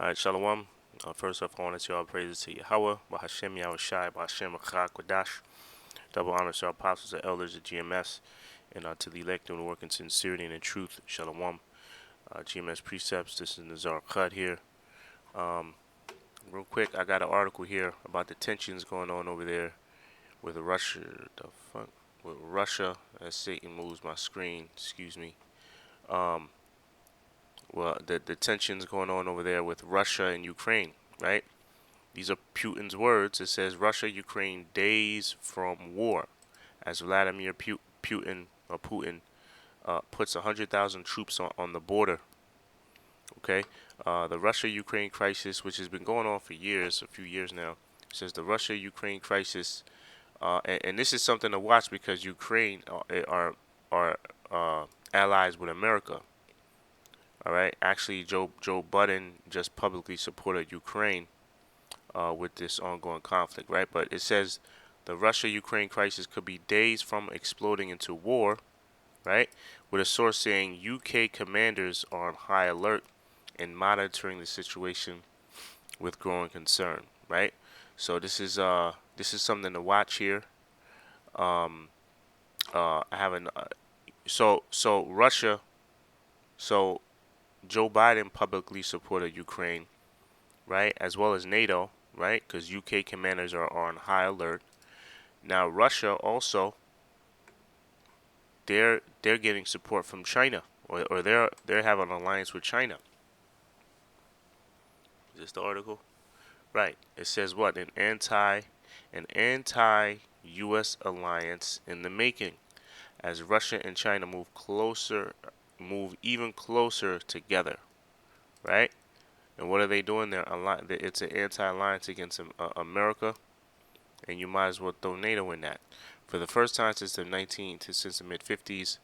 Alright, shalawam. First off, I want to say all praises to Yahawah, bahasham, Yahawashi, bahasham, Quadash. Double honors to our apostles and elders of GMS, and to the elect doing the work in sincerity and in truth. Shalawam. GMS precepts. This is Nazar Khud here. Real quick, I got an article here about the tensions going on over there with Russia. The fuck? With Russia, as Satan moves my screen. Excuse me. Well, the tensions going on over there with Russia and Ukraine, right? These are Putin's words. It says Russia, Ukraine days from war, as Vladimir Putin puts 100,000 troops on the border. Okay, the Russia-Ukraine crisis, which has been going on for years, a few years now, says the Russia-Ukraine crisis, and this is something to watch because Ukraine are allies with America. All right, actually, Joe Biden just publicly supported Ukraine with this ongoing conflict, right? But it says the Russia-Ukraine crisis could be days from exploding into war, right? With a source saying UK commanders are on high alert and monitoring the situation with growing concern, right? So this is something to watch here. I haven't. So Russia. So Joe Biden publicly supported Ukraine, right, as well as NATO, right, because UK commanders are on high alert. Now Russia also, they're getting support from China, or they have an alliance with China. Is this the article? Right. It says what? An anti US alliance in the making as Russia and China move even closer together, right? And what are they doing? It's an anti-alliance against America, and you might as well throw NATO in that. For the first time since the mid-50s,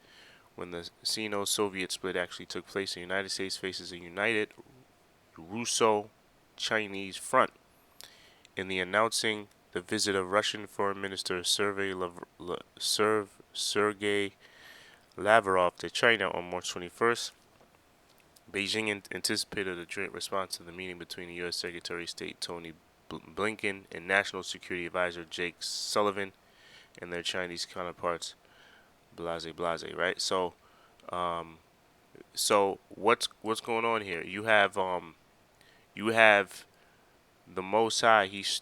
when the Sino-Soviet split actually took place, the United States faces a united Russo-Chinese front. In the announcing the visit of Russian Foreign Minister Sergei Lavrov to China on March 21st, Beijing anticipated a joint response to the meeting between the U.S. Secretary of State Tony Blinken and National Security Advisor Jake Sullivan and their Chinese counterparts. Blase, right? So, what's going on here? You have the Most High. He's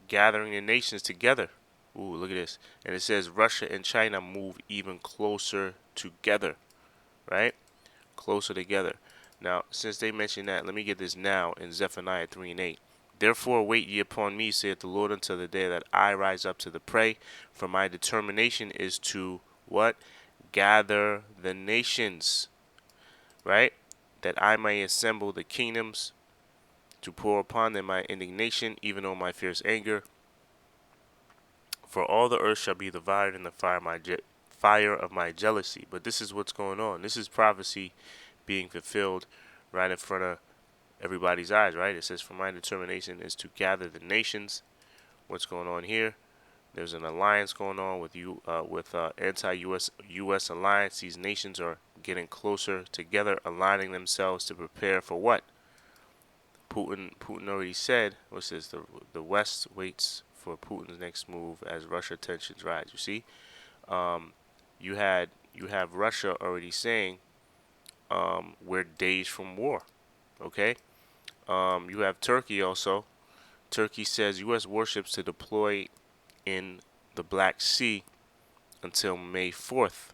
gathering the nations together. Ooh, look at this. And it says Russia and China move even closer together, right? Closer together. Now, since they mentioned that, let me get this now in Zephaniah 3 and 8. Therefore wait ye upon me, saith the Lord, until the day that I rise up to the prey. For my determination is to what? Gather the nations, right? That I may assemble the kingdoms, to pour upon them my indignation, even on my fierce anger. For all the earth shall be devoured in the fire of my jealousy. But this is what's going on. This is prophecy being fulfilled right in front of everybody's eyes, right? It says, for my determination is to gather the nations. What's going on here? There's an alliance going on with anti-US alliance. These nations are getting closer together, aligning themselves to prepare for what? Putin already said, what's this? The West waits for Putin's next move as Russia tensions rise. You see, you have Russia already saying we're days from war. Okay, you have Turkey also. Turkey says U.S. warships to deploy in the Black Sea until May 4th.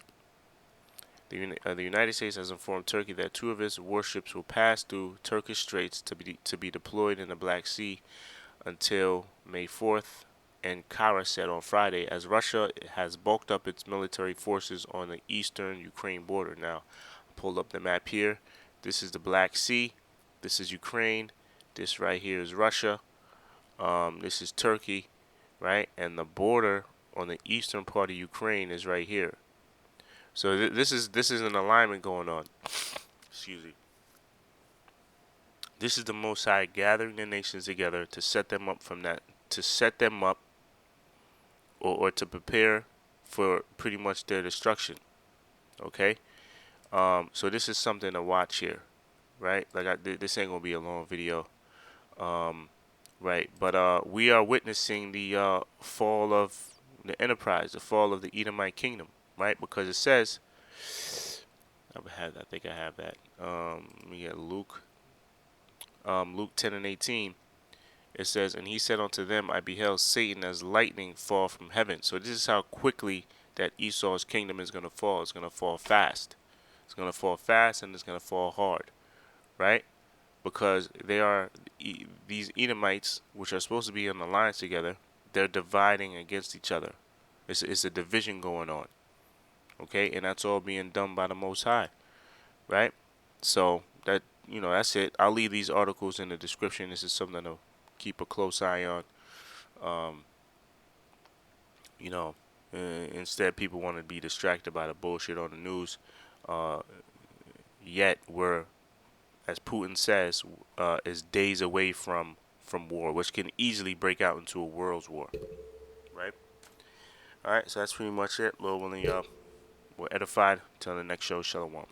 The United States has informed Turkey that 2 of its warships will pass through Turkish straits to be deployed in the Black Sea until May 4th, and Kara said on Friday, as Russia has bulked up its military forces on the eastern Ukraine border. Now, I pulled up the map here. This is the Black Sea. This is Ukraine. This right here is Russia. This is Turkey, right? And the border on the eastern part of Ukraine is right here. So this is an alignment going on. Excuse me. This is the Most High gathering the nations together to set them up or to prepare for pretty much their destruction. Okay. So this is something to watch here. right? Like this ain't gonna be a long video, right? But we are witnessing the fall of the enterprise, the fall of the Edomite kingdom, right? Because it says, I think I have that. Let me get Luke 10:18. It says, and he said unto them, I beheld Satan as lightning fall from heaven. So this is how quickly that Esau's kingdom is going to fall. It's going to fall fast. It's going to fall fast and it's going to fall hard, right? Because these Edomites, which are supposed to be in alliance together, they're dividing against each other. It's a division going on, okay? And that's all being done by the Most High, right? So that's it. I'll leave these articles in the description. This is something to keep a close eye on. Um, you know, instead people want to be distracted by the bullshit on the news. Uh, Yet we're, as Putin says, is days away from war, which can easily break out into a world's war. Right. All right. So that's pretty much it. Lord willing, we're edified. Till the next show. Shalawam.